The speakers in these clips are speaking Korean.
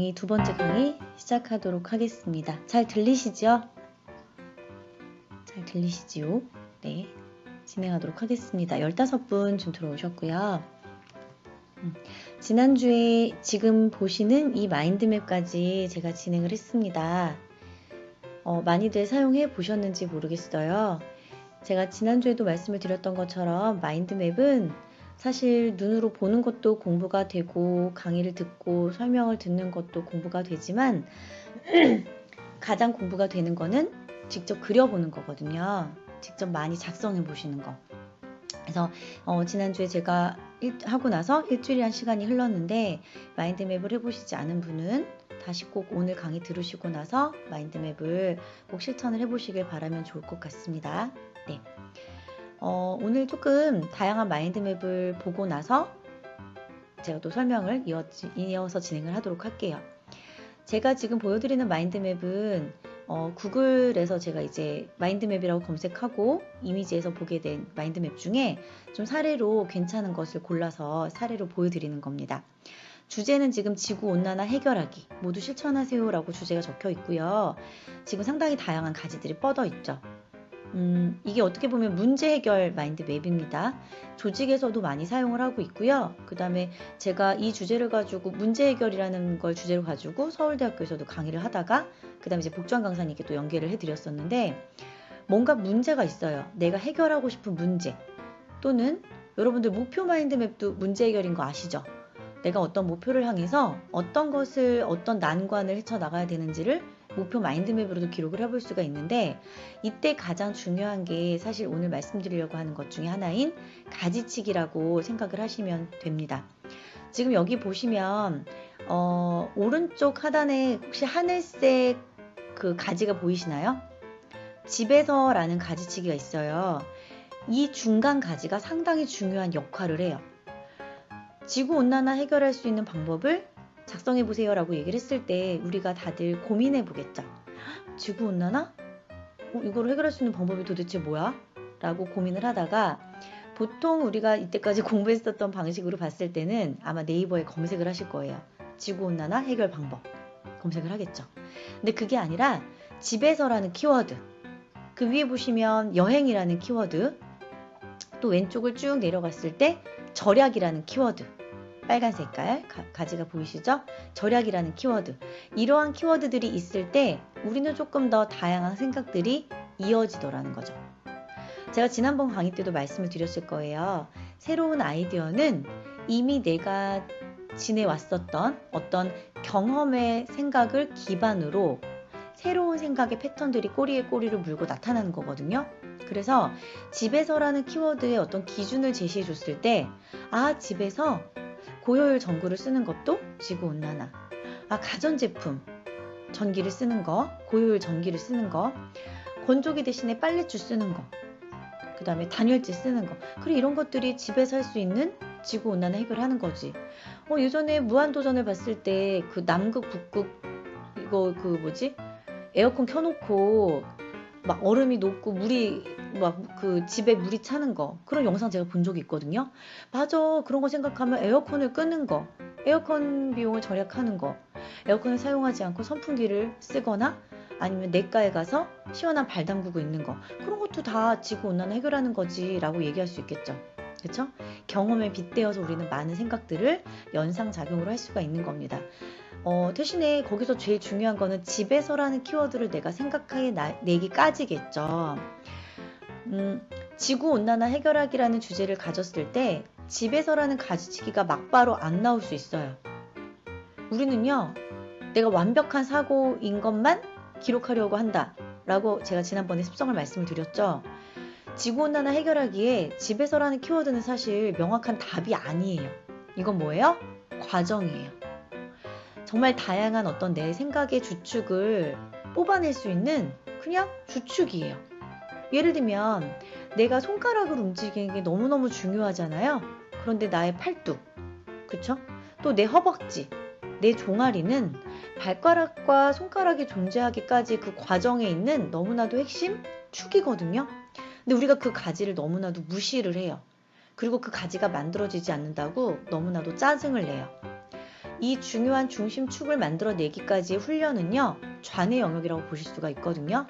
강의 두 번째 강의 시작하도록 하겠습니다. 잘 들리시죠? 잘 들리시지요? 네, 진행하도록 하겠습니다. 15분 좀 들어오셨고요. 지난주에 지금 보시는 이 마인드맵까지 제가 진행을 했습니다. 많이들 사용해 보셨는지 모르겠어요. 제가 지난주에도 말씀을 드렸던 것처럼 마인드맵은 사실 눈으로 보는 것도 공부가 되고 강의를 듣고 설명을 듣는 것도 공부가 되지만 가장 공부가 되는 거는 직접 그려보는 거거든요. 직접 많이 작성해 보시는 거. 그래서 지난주에 제가 하고 나서 일주일이란 시간이 흘렀는데 마인드맵을 해보시지 않은 분은 다시 꼭 오늘 강의 들으시고 나서 마인드맵을 꼭 실천을 해보시길 바라면 좋을 것 같습니다. 네. 오늘 조금 다양한 마인드맵을 보고 나서 제가 또 설명을 이어서 진행을 하도록 할게요. 제가 지금 보여드리는 마인드맵은 구글에서 제가 이제 마인드맵이라고 검색하고 이미지에서 보게 된 마인드맵 중에 좀 사례로 괜찮은 것을 골라서 사례로 보여드리는 겁니다. 주제는 지금 지구온난화 해결하기 모두 실천하세요 라고 주제가 적혀 있고요. 지금 상당히 다양한 가지들이 뻗어 있죠. 이게 어떻게 보면 문제 해결 마인드맵입니다. 조직에서도 많이 사용을 하고 있고요. 그 다음에 제가 이 주제를 가지고 문제 해결이라는 걸 주제로 가지고 서울대학교에서도 강의를 하다가 그 다음에 이제 복주환 강사님께 또 연계를 해드렸었는데 뭔가 문제가 있어요. 내가 해결하고 싶은 문제 또는 여러분들 목표 마인드맵도 문제 해결인 거 아시죠? 내가 어떤 목표를 향해서 어떤 난관을 헤쳐나가야 되는지를 목표 마인드맵으로도 기록을 해볼 수가 있는데 이때 가장 중요한 게 사실 오늘 말씀드리려고 하는 것 중에 하나인 가지치기라고 생각을 하시면 됩니다. 지금 여기 보시면 오른쪽 하단에 혹시 하늘색 그 가지가 보이시나요? 집에서라는 가지치기가 있어요. 이 중간 가지가 상당히 중요한 역할을 해요. 지구온난화 해결할 수 있는 방법을 작성해보세요 라고 얘기를 했을 때 우리가 다들 고민해보겠죠. 지구온난화? 이걸 해결할 수 있는 방법이 도대체 뭐야? 라고 고민을 하다가 보통 우리가 이때까지 공부했었던 방식으로 봤을 때는 아마 네이버에 검색을 하실 거예요. 지구온난화 해결 방법 검색을 하겠죠. 근데 그게 아니라 집에서라는 키워드, 그 위에 보시면 여행이라는 키워드, 또 왼쪽을 쭉 내려갔을 때 절약이라는 키워드, 빨간 색깔 가지가 보이시죠? 절약이라는 키워드. 이러한 키워드들이 있을 때 우리는 조금 더 다양한 생각들이 이어지더라는 거죠. 제가 지난번 강의 때도 말씀을 드렸을 거예요. 새로운 아이디어는 이미 내가 지내왔었던 어떤 경험의 생각을 기반으로 새로운 생각의 패턴들이 꼬리에 꼬리를 물고 나타나는 거거든요. 그래서 집에서라는 키워드의 어떤 기준을 제시해 줬을 때 집에서 고효율 전구를 쓰는 것도 지구온난화. 가전제품 전기를 쓰는 거, 고효율 전기를 쓰는 거, 건조기 대신에 빨래줄 쓰는 거, 그 다음에 단열재 쓰는 거. 그리고 이런 것들이 집에서 할 수 있는 지구온난화 해결하는 거지. 예전에 무한도전을 봤을 때 그 남극, 북극 이거 에어컨 켜놓고 막 얼음이 녹고 물이 막 그 집에 물이 차는 거, 그런 영상 제가 본 적이 있거든요. 맞아, 그런 거 생각하면 에어컨을 끄는 거, 에어컨 비용을 절약하는 거, 에어컨을 사용하지 않고 선풍기를 쓰거나 아니면 내과에 가서 시원한 발 담그고 있는 거, 그런 것도 다 지구온난화 해결하는 거지 라고 얘기할 수 있겠죠. 그렇죠? 경험에 빗대어서 우리는 많은 생각들을 연상작용으로 할 수가 있는 겁니다. 대신에 거기서 제일 중요한 거는 집에서라는 키워드를 내가 생각해 내기까지겠죠. 지구온난화 해결하기라는 주제를 가졌을 때 집에서라는 가지치기가 막바로 안 나올 수 있어요. 우리는요, 내가 완벽한 사고인 것만 기록하려고 한다 라고 제가 지난번에 습성을 말씀을 드렸죠. 지구온난화 해결하기에 집에서라는 키워드는 사실 명확한 답이 아니에요. 이건 뭐예요? 과정이에요. 정말 다양한 어떤 내 생각의 주축을 뽑아낼 수 있는 그냥 주축이에요. 예를 들면 내가 손가락을 움직이는 게 너무너무 중요하잖아요. 그런데 나의 팔뚝, 그쵸? 또 내 허벅지, 내 종아리는 발가락과 손가락이 존재하기까지 그 과정에 있는 너무나도 핵심 축이거든요. 근데 우리가 그 가지를 너무나도 무시를 해요. 그리고 그 가지가 만들어지지 않는다고 너무나도 짜증을 내요. 이 중요한 중심축을 만들어내기까지의 훈련은요, 좌뇌 영역이라고 보실 수가 있거든요.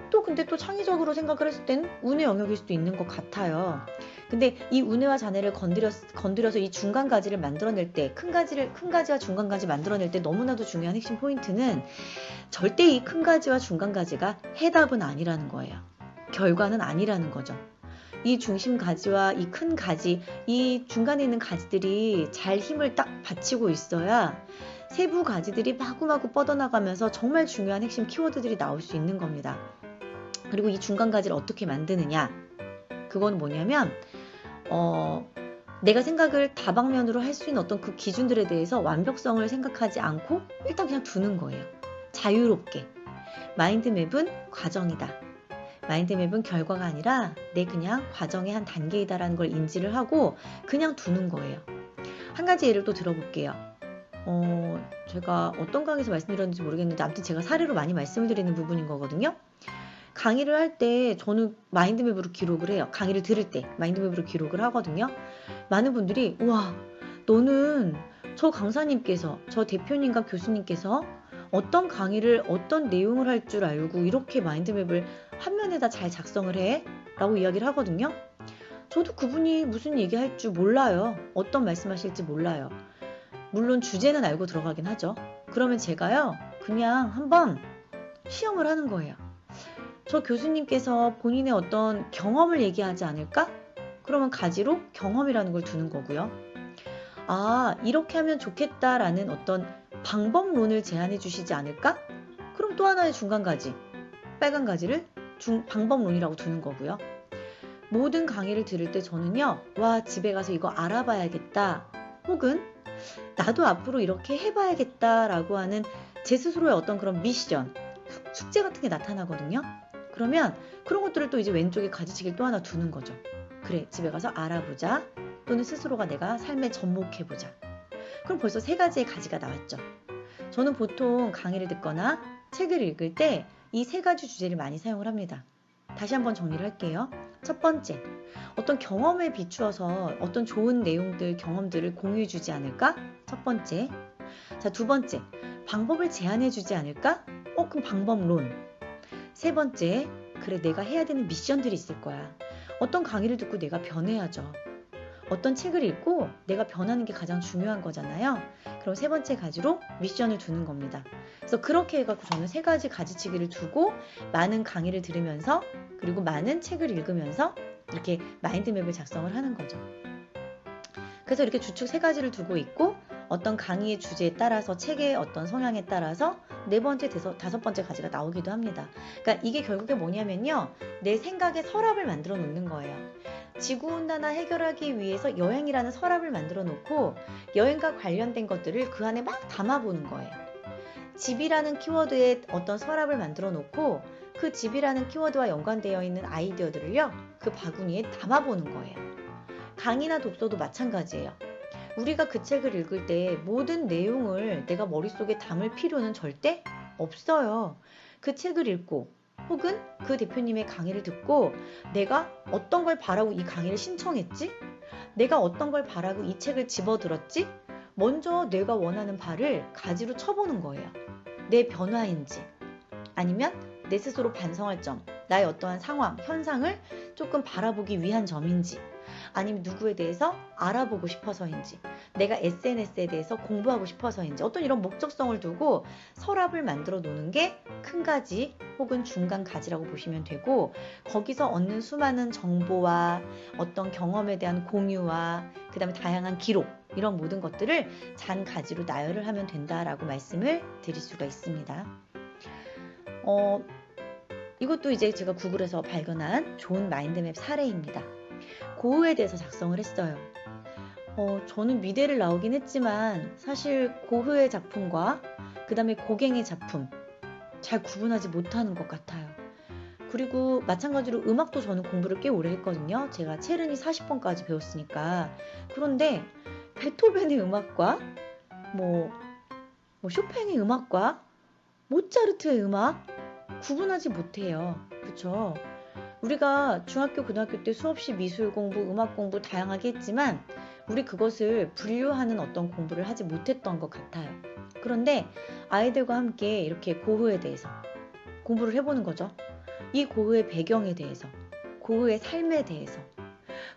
또 근데 또 창의적으로 생각을 했을 땐 우뇌 영역일 수도 있는 것 같아요. 근데 이 우뇌와 좌뇌를 건드려서 이 중간 가지를 만들어낼 때, 큰 가지와 중간 가지 만들어낼 때 너무나도 중요한 핵심 포인트는 절대 이 큰 가지와 중간 가지가 해답은 아니라는 거예요. 결과는 아니라는 거죠. 이 중심 가지와 이 큰 가지, 이 중간에 있는 가지들이 잘 힘을 딱 받치고 있어야 세부 가지들이 마구마구 뻗어나가면서 정말 중요한 핵심 키워드들이 나올 수 있는 겁니다. 그리고 이 중간 가지를 어떻게 만드느냐? 그건 뭐냐면 내가 생각을 다방면으로 할 수 있는 어떤 그 기준들에 대해서 완벽성을 생각하지 않고 일단 그냥 두는 거예요. 자유롭게. 마인드맵은 과정이다. 마인드맵은 결과가 아니라 내 그냥 과정의 한 단계이다라는 걸 인지를 하고 그냥 두는 거예요. 한 가지 예를 또 들어볼게요. 제가 어떤 강의에서 말씀드렸는지 모르겠는데 아무튼 제가 사례로 많이 말씀을 드리는 부분인 거거든요. 강의를 할 때 저는 마인드맵으로 기록을 해요. 강의를 들을 때 마인드맵으로 기록을 하거든요. 많은 분들이 와, 너는 저 강사님께서, 저 대표님과 교수님께서 어떤 강의를 어떤 내용을 할 줄 알고 이렇게 마인드맵을 한 면에다 잘 작성을 해? 라고 이야기를 하거든요. 저도 그분이 무슨 얘기할 줄 몰라요. 어떤 말씀하실지 몰라요. 물론 주제는 알고 들어가긴 하죠. 그러면 제가요, 그냥 한번 시험을 하는 거예요. 저 교수님께서 본인의 어떤 경험을 얘기하지 않을까? 그러면 가지로 경험이라는 걸 두는 거고요. 아, 이렇게 하면 좋겠다라는 어떤 방법론을 제안해 주시지 않을까? 그럼 또 하나의 중간 가지, 빨간 가지를 방법론이라고 두는 거고요. 모든 강의를 들을 때 저는요, 와, 집에 가서 이거 알아봐야겠다. 혹은 나도 앞으로 이렇게 해봐야겠다라고 하는 제 스스로의 어떤 그런 미션, 숙제 같은 게 나타나거든요. 그러면 그런 것들을 또 이제 왼쪽에 가지치기를 또 하나 두는 거죠. 그래, 집에 가서 알아보자. 또는 스스로가 내가 삶에 접목해보자. 그럼 벌써 3가지의 가지가 나왔죠. 저는 보통 강의를 듣거나 책을 읽을 때 이 3가지 주제를 많이 사용을 합니다. 다시 한번 정리를 할게요. 첫 번째, 어떤 경험에 비추어서 어떤 좋은 내용들, 경험들을 공유해 주지 않을까? 첫 번째. 자, 두 번째, 방법을 제안해 주지 않을까? 그럼 방법론. 세 번째, 그래, 내가 해야 되는 미션들이 있을 거야. 어떤 강의를 듣고 내가 변해야죠. 어떤 책을 읽고 내가 변하는 게 가장 중요한 거잖아요. 그럼 3번째 가지로 미션을 두는 겁니다. 그래서 그렇게 해갖고 저는 3가지 가지치기를 두고 많은 강의를 들으면서 그리고 많은 책을 읽으면서 이렇게 마인드맵을 작성을 하는 거죠. 그래서 이렇게 주축 3가지를 두고 있고 어떤 강의의 주제에 따라서 책의 어떤 성향에 따라서 4번째, 5번째 가지가 나오기도 합니다. 그러니까 이게 결국에 뭐냐면요. 내 생각의 서랍을 만들어 놓는 거예요. 지구온난화 해결하기 위해서 여행이라는 서랍을 만들어 놓고 여행과 관련된 것들을 그 안에 막 담아보는 거예요. 집이라는 키워드에 어떤 서랍을 만들어 놓고 그 집이라는 키워드와 연관되어 있는 아이디어들을요. 그 바구니에 담아보는 거예요. 강의나 독서도 마찬가지예요. 우리가 그 책을 읽을 때 모든 내용을 내가 머릿속에 담을 필요는 절대 없어요. 그 책을 읽고 혹은 그 대표님의 강의를 듣고 내가 어떤 걸 바라고 이 강의를 신청했지? 내가 어떤 걸 바라고 이 책을 집어들었지? 먼저 내가 원하는 바를 가지로 쳐보는 거예요. 내 변화인지 아니면 내 스스로 반성할 점, 나의 어떠한 상황, 현상을 조금 바라보기 위한 점인지 아니면 누구에 대해서 알아보고 싶어서인지 내가 SNS에 대해서 공부하고 싶어서인지 어떤 이런 목적성을 두고 서랍을 만들어 놓는 게 큰 가지 혹은 중간 가지라고 보시면 되고 거기서 얻는 수많은 정보와 어떤 경험에 대한 공유와 그 다음에 다양한 기록 이런 모든 것들을 잔 가지로 나열을 하면 된다라고 말씀을 드릴 수가 있습니다. 이것도 이제 제가 구글에서 발견한 좋은 마인드맵 사례입니다. 고흐에 대해서 작성을 했어요. 저는 미대를 나오긴 했지만 사실 고흐의 작품과 그 다음에 고갱의 작품 잘 구분하지 못하는 것 같아요. 그리고 마찬가지로 음악도 저는 공부를 꽤 오래 했거든요. 제가 체르니 40번까지 배웠으니까. 그런데 베토벤의 음악과 뭐 쇼팽의 음악과 모차르트의 음악 구분하지 못해요. 그쵸? 우리가 중학교, 고등학교 때 수없이 미술 공부, 음악 공부 다양하게 했지만 우리 그것을 분류하는 어떤 공부를 하지 못했던 것 같아요. 그런데 아이들과 함께 이렇게 고흐에 대해서 공부를 해보는 거죠. 이 고흐의 배경에 대해서, 고흐의 삶에 대해서.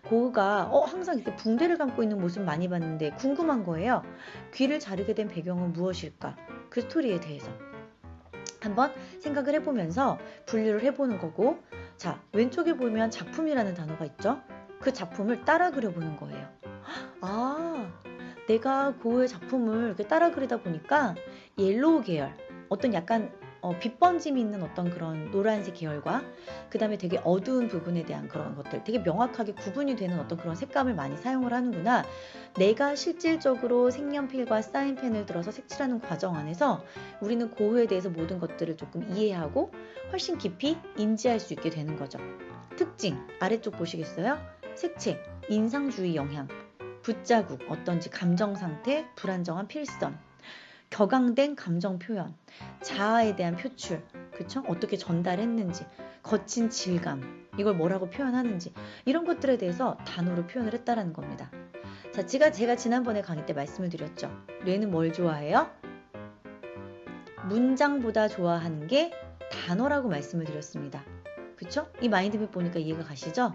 고흐가 항상 이렇게 붕대를 감고 있는 모습 많이 봤는데 궁금한 거예요. 귀를 자르게 된 배경은 무엇일까? 그 스토리에 대해서 한번 생각을 해보면서 분류를 해보는 거고, 자, 왼쪽에 보면 작품이라는 단어가 있죠. 그 작품을 따라 그려보는 거예요. 아, 내가 고흐의 작품을 이렇게 따라 그리다 보니까 옐로우 계열, 어떤 약간 빛번짐이 있는 어떤 그런 노란색 계열과 그 다음에 되게 어두운 부분에 대한 그런 것들, 되게 명확하게 구분이 되는 어떤 그런 색감을 많이 사용을 하는구나. 내가 실질적으로 색연필과 사인펜을 들어서 색칠하는 과정 안에서 우리는 고흐에 대해서 모든 것들을 조금 이해하고 훨씬 깊이 인지할 수 있게 되는 거죠. 특징, 아래쪽 보시겠어요? 색채, 인상주의 영향, 붓자국, 어떤지 감정 상태, 불안정한 필선, 격앙된 감정 표현, 자아에 대한 표출, 그쵸? 어떻게 전달했는지, 거친 질감, 이걸 뭐라고 표현하는지, 이런 것들에 대해서 단어로 표현을 했다라는 겁니다. 자, 제가 지난번에 강의 때 말씀을 드렸죠. 뇌는 뭘 좋아해요? 문장보다 좋아하는 게 단어라고 말씀을 드렸습니다. 그쵸? 이 마인드맵 보니까 이해가 가시죠?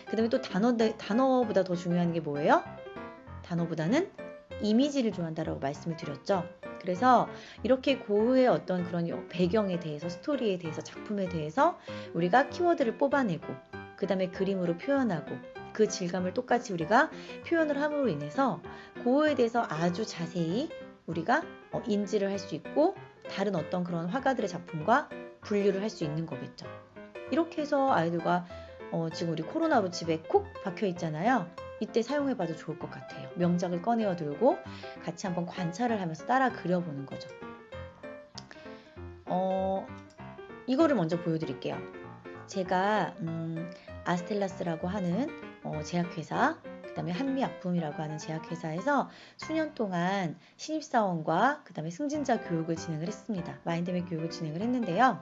그 다음에 또 단어보다 더 중요한 게 뭐예요? 단어보다는 이미지를 좋아한다라고 말씀을 드렸죠. 그래서 이렇게 고흐의 어떤 그런 배경에 대해서, 스토리에 대해서, 작품에 대해서 우리가 키워드를 뽑아내고 그 다음에 그림으로 표현하고 그 질감을 똑같이 우리가 표현을 함으로 인해서 고흐에 대해서 아주 자세히 우리가 인지를 할 수 있고 다른 어떤 그런 화가들의 작품과 분류를 할 수 있는 거겠죠. 이렇게 해서 아이들과 지금 우리 코로나로 집에 콕 박혀 있잖아요. 이때 사용해봐도 좋을 것 같아요. 명작을 꺼내어 들고 같이 한번 관찰을 하면서 따라 그려보는 거죠. 이거를 먼저 보여드릴게요. 제가 아스텔라스라고 하는 제약회사, 그 다음에 한미약품이라고 하는 제약회사에서 수년 동안 신입사원과 그 다음에 승진자 교육을 진행을 했습니다. 마인드맵 교육을 진행을 했는데요.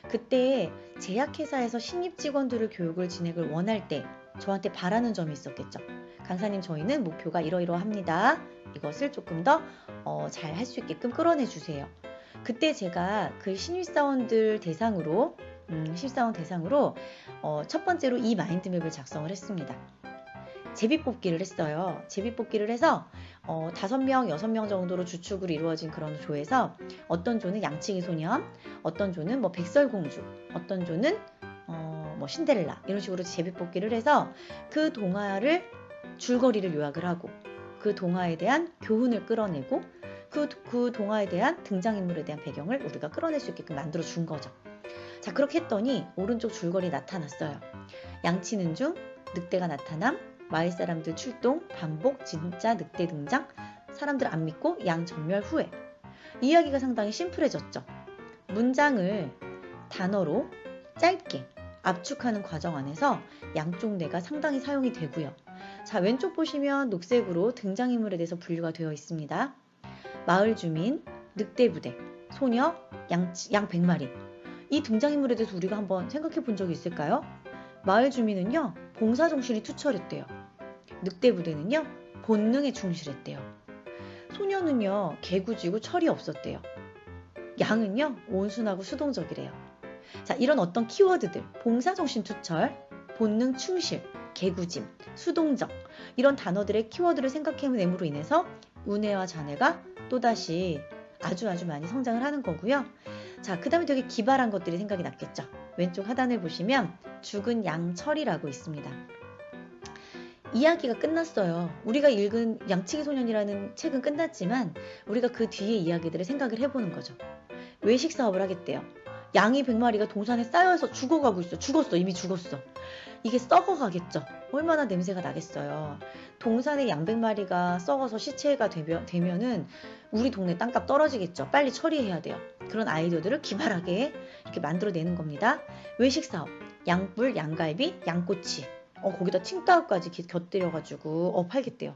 그때 제약회사에서 신입 직원들을 교육을 진행을 원할 때 저한테 바라는 점이 있었겠죠. 강사님, 저희는 목표가 이러이러합니다. 이것을 조금 더 잘 할 수 있게끔 끌어내 주세요. 그때 제가 그 신입사원들 대상으로 첫 번째로 이 마인드맵을 작성을 했습니다. 제비뽑기를 했어요. 제비뽑기를 해서 5명, 6명 정도로 주축으로 이루어진 그런 조에서 어떤 조는 양치기 소년, 어떤 조는 뭐 백설공주, 어떤 조는 뭐 신데렐라, 이런 식으로 제비뽑기를 해서 그 동화를 줄거리를 요약을 하고 그 동화에 대한 교훈을 끌어내고 그 동화에 대한 등장인물에 대한 배경을 우리가 끌어낼 수 있게끔 만들어 준 거죠. 자, 그렇게 했더니 오른쪽 줄거리 나타났어요. 양치는 중, 늑대가 나타남, 마을 사람들 출동, 반복, 진짜 늑대 등장, 사람들 안 믿고 양 전멸 후에. 이야기가 상당히 심플해졌죠. 문장을 단어로 짧게 압축하는 과정 안에서 양쪽 뇌가 상당히 사용이 되고요. 자, 왼쪽 보시면 녹색으로 등장인물에 대해서 분류가 되어 있습니다. 마을 주민, 늑대 부대, 소녀, 양 100마리. 이 등장인물에 대해서 우리가 한번 생각해 본 적이 있을까요? 마을 주민은요, 봉사정신이 투철했대요. 늑대 부대는요, 본능에 충실했대요. 소녀는요, 개구지고 철이 없었대요. 양은요, 온순하고 수동적이래요. 자, 이런 어떤 키워드들, 봉사정신 투철, 본능 충실, 개구짐, 수동적, 이런 단어들의 키워드를 생각해냄으로 인해서 우뇌와 자뇌가 또다시 아주 많이 성장을 하는 거고요. 자, 그 다음에 되게 기발한 것들이 생각이 났겠죠. 왼쪽 하단을 보시면 죽은 양철이라고 있습니다. 이야기가 끝났어요. 우리가 읽은 양치기 소년이라는 책은 끝났지만 우리가 그 뒤에 이야기들을 생각을 해보는 거죠. 외식 사업을 하겠대요. 양이 100마리가 동산에 쌓여서 죽어가고 있어. 이미 죽었어. 이게 썩어가겠죠. 얼마나 냄새가 나겠어요. 동산에 양 100마리가 썩어서 시체가 되면은 우리 동네 땅값 떨어지겠죠. 빨리 처리해야 돼요. 그런 아이디어들을 기발하게 이렇게 만들어내는 겁니다. 외식사업, 양뿔, 양갈비, 양꼬치, 거기다 칭따오까지 곁들여가지고 팔겠대요.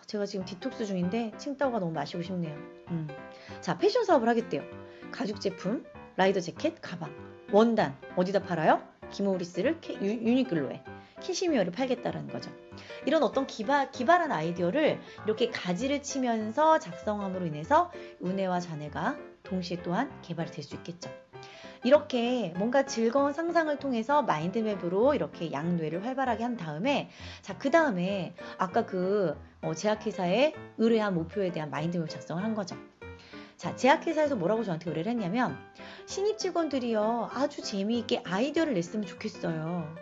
제가 지금 디톡스 중인데 칭따오가 너무 마시고 싶네요. 자, 패션 사업을 하겠대요. 가죽 제품, 라이더 재킷, 가방, 원단 어디다 팔아요? 기모리스를 유니클로에, 캐시미어를 팔겠다라는 거죠. 이런 어떤 기발한 아이디어를 이렇게 가지를 치면서 작성함으로 인해서 은혜와 자네가 동시에 또한 개발될 수 있겠죠. 이렇게 뭔가 즐거운 상상을 통해서 마인드맵으로 이렇게 양뇌를 활발하게 한 다음에, 자, 그 다음에 아까 제약회사의 의뢰한 목표에 대한 마인드맵 작성을 한 거죠. 자, 제약회사에서 뭐라고 저한테 의뢰를 했냐면, 신입 직원들이요, 아주 재미있게 아이디어를 냈으면 좋겠어요.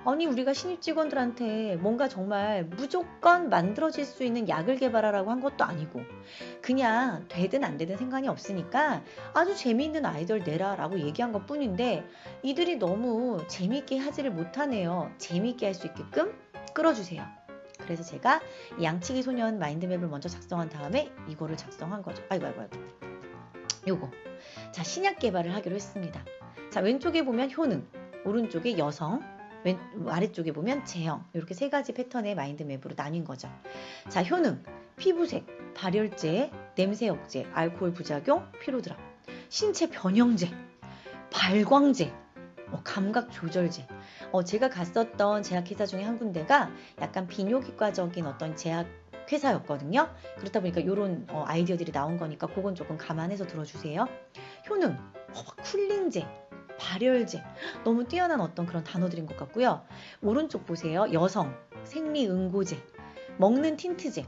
아니, 우리가 신입 직원들한테 뭔가 정말 무조건 만들어질 수 있는 약을 개발하라고 한 것도 아니고, 그냥 되든 안 되든 상관이 없으니까 아주 재미있는 아이디어를 내라 라고 얘기한 것 뿐인데, 이들이 너무 재미있게 하지를 못하네요. 재미있게 할 수 있게끔 끌어주세요. 그래서 제가 이 양치기 소년 마인드맵을 먼저 작성한 다음에 이거를 작성한 거죠. 아이고. 요거. 자, 신약 개발을 하기로 했습니다. 자, 왼쪽에 보면 효능, 오른쪽에 여성, 아래쪽에 보면 제형, 이렇게 세 가지 패턴의 마인드맵으로 나뉜 거죠. 자, 효능, 피부색, 발열제, 냄새 억제, 알코올 부작용, 피로드랍, 신체 변형제, 발광제, 감각 조절제. 제가 갔었던 제약회사 중에 한 군데가 약간 비뇨기과적인 어떤 제약회사였거든요. 그렇다 보니까 이런 아이디어들이 나온 거니까 그건 조금 감안해서 들어주세요. 효능, 쿨링제, 발열제, 너무 뛰어난 어떤 그런 단어들인 것 같고요. 오른쪽 보세요. 여성, 생리응고제, 먹는 틴트제.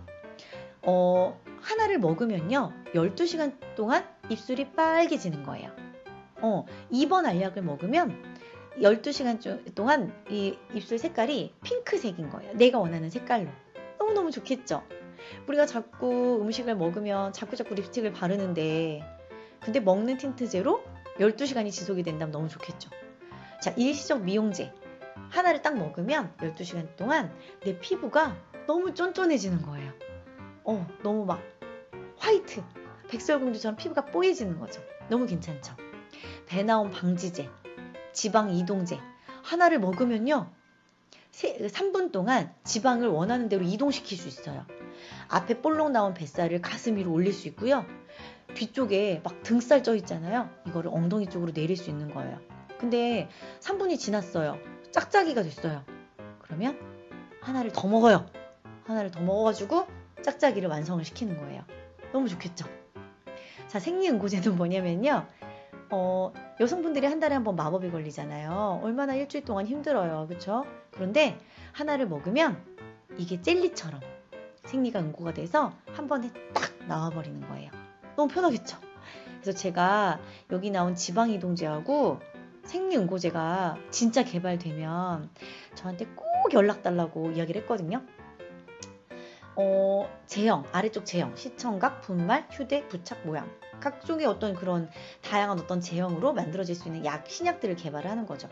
하나를 먹으면요 12시간 동안 입술이 빨개지는 거예요. 2번 알약을 먹으면 12시간 동안 이 입술 색깔이 핑크색인 거예요. 내가 원하는 색깔로. 너무너무 좋겠죠? 우리가 자꾸 음식을 먹으면 자꾸 립스틱을 바르는데, 근데 먹는 틴트제로 12시간이 지속이 된다면 너무 좋겠죠. 자, 일시적 미용제. 하나를 딱 먹으면 12시간 동안 내 피부가 너무 쫀쫀해지는 거예요. 너무 막 화이트, 백설공주처럼 피부가 뽀얘지는 거죠. 너무 괜찮죠? 배나온 방지제, 지방 이동제. 하나를 먹으면요 3분 동안 지방을 원하는 대로 이동시킬 수 있어요. 앞에 볼록 나온 뱃살을 가슴 위로 올릴 수 있고요. 뒤쪽에 막 등살 쪄 있잖아요. 이거를 엉덩이 쪽으로 내릴 수 있는 거예요. 근데 3분이 지났어요. 짝짝이가 됐어요. 그러면 하나를 더 먹어요. 하나를 더 먹어가지고 짝짝이를 완성을 시키는 거예요. 너무 좋겠죠? 자, 생리응고제는 뭐냐면요. 여성분들이 한 달에 한 번 마법이 걸리잖아요. 얼마나 일주일 동안 힘들어요. 그렇죠? 그런데 하나를 먹으면 이게 젤리처럼 생리가 응고가 돼서 한 번에 딱 나와버리는 거예요. 너무 편하겠죠? 그래서 제가 여기 나온 지방이동제하고 생리응고제가 진짜 개발되면 저한테 꼭 연락 달라고 이야기를 했거든요. 제형, 아래쪽 제형, 시청각, 분말, 휴대, 부착 모양, 각종의 어떤 그런 다양한 어떤 제형으로 만들어질 수 있는 신약들을 개발을 하는 거죠.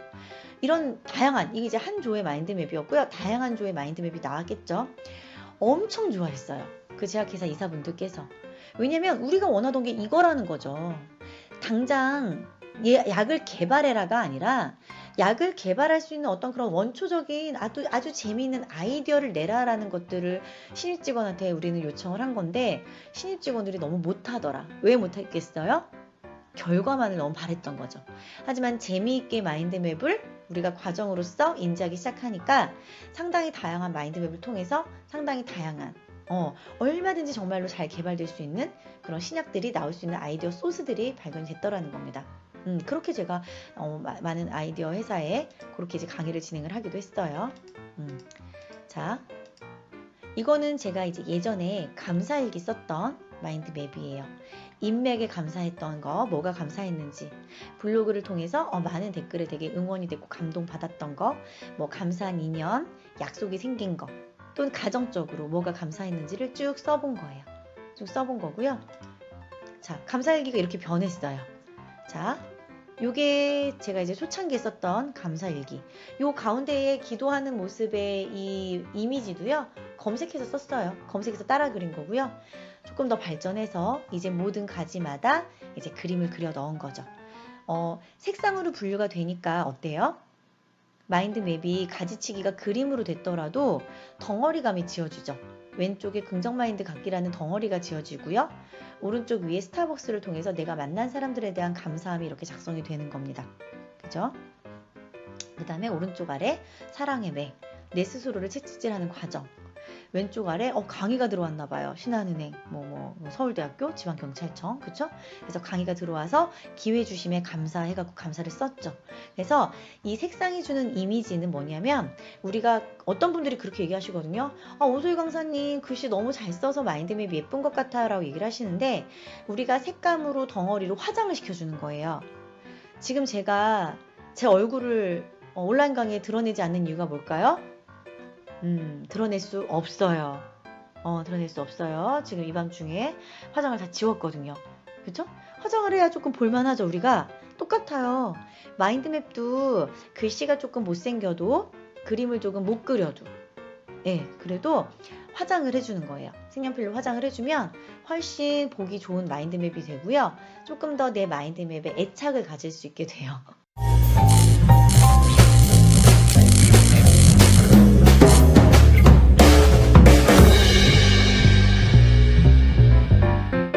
이런 다양한, 이게 이제 한 조의 마인드맵이었고요. 다양한 조의 마인드맵이 나왔겠죠. 엄청 좋아했어요. 그 제약회사 이사분들께서. 왜냐면 우리가 원하던 게 이거라는 거죠. 당장 약을 개발해라가 아니라 약을 개발할 수 있는 어떤 그런 원초적인 아주 재미있는 아이디어를 내라라는 것들을 신입 직원한테 우리는 요청을 한 건데, 신입 직원들이 너무 못하더라. 왜 못했겠어요? 결과만을 너무 바랬던 거죠. 하지만 재미있게 마인드맵을 우리가 과정으로서 인지하기 시작하니까 상당히 다양한 마인드맵을 통해서 상당히 다양한 얼마든지 정말로 잘 개발될 수 있는 그런 신약들이 나올 수 있는 아이디어 소스들이 발견됐더라는 겁니다. 그렇게 제가 많은 아이디어 회사에 그렇게 이제 강의를 진행을 하기도 했어요. 자, 이거는 제가 이제 예전에 감사일기 썼던 마인드맵이에요. 인맥에 감사했던 거, 뭐가 감사했는지, 블로그를 통해서 많은 댓글에 되게 응원이 됐고 감동받았던 거, 뭐 감사한 인연, 약속이 생긴 거, 또는 가정적으로 뭐가 감사했는지를 쭉 써본 거예요. 쭉 써본 거고요. 자, 감사일기가 이렇게 변했어요. 자, 요게 제가 이제 초창기에 썼던 감사일기. 요 가운데에 기도하는 모습의 이 이미지도요, 검색해서 썼어요. 검색해서 따라 그린 거고요. 조금 더 발전해서 이제 모든 가지마다 이제 그림을 그려 넣은 거죠. 색상으로 분류가 되니까 어때요? 마인드맵이 가지치기가 그림으로 됐더라도 덩어리감이 지어지죠. 왼쪽에 긍정마인드 갖기라는 덩어리가 지어지고요. 오른쪽 위에 스타벅스를 통해서 내가 만난 사람들에 대한 감사함이 이렇게 작성이 되는 겁니다. 그죠? 그 다음에 오른쪽 아래 사랑의 매, 내 스스로를 채찍질하는 과정. 왼쪽 아래 강의가 들어왔나 봐요. 신한은행, 서울대학교, 지방경찰청, 그쵸? 그래서 강의가 들어와서 기회 주심에 감사해갖고 감사를 썼죠. 그래서 이 색상이 주는 이미지는 뭐냐면 우리가 어떤 분들이 그렇게 얘기하시거든요. 오소희 강사님 글씨 너무 잘 써서 마인드맵이 예쁜 것 같아요 라고 얘기를 하시는데 우리가 색감으로 덩어리로 화장을 시켜주는 거예요. 지금 제가 제 얼굴을 온라인 강의에 드러내지 않는 이유가 뭘까요? 드러낼 수 없어요. 드러낼 수 없어요. 지금 이 밤중에 화장을 다 지웠거든요. 그쵸? 화장을 해야 조금 볼만하죠, 우리가? 똑같아요. 마인드맵도 글씨가 조금 못생겨도 그림을 조금 못 그려도 그래도 화장을 해주는 거예요. 색연필로 화장을 해주면 훨씬 보기 좋은 마인드맵이 되고요. 조금 더 내 마인드맵에 애착을 가질 수 있게 돼요.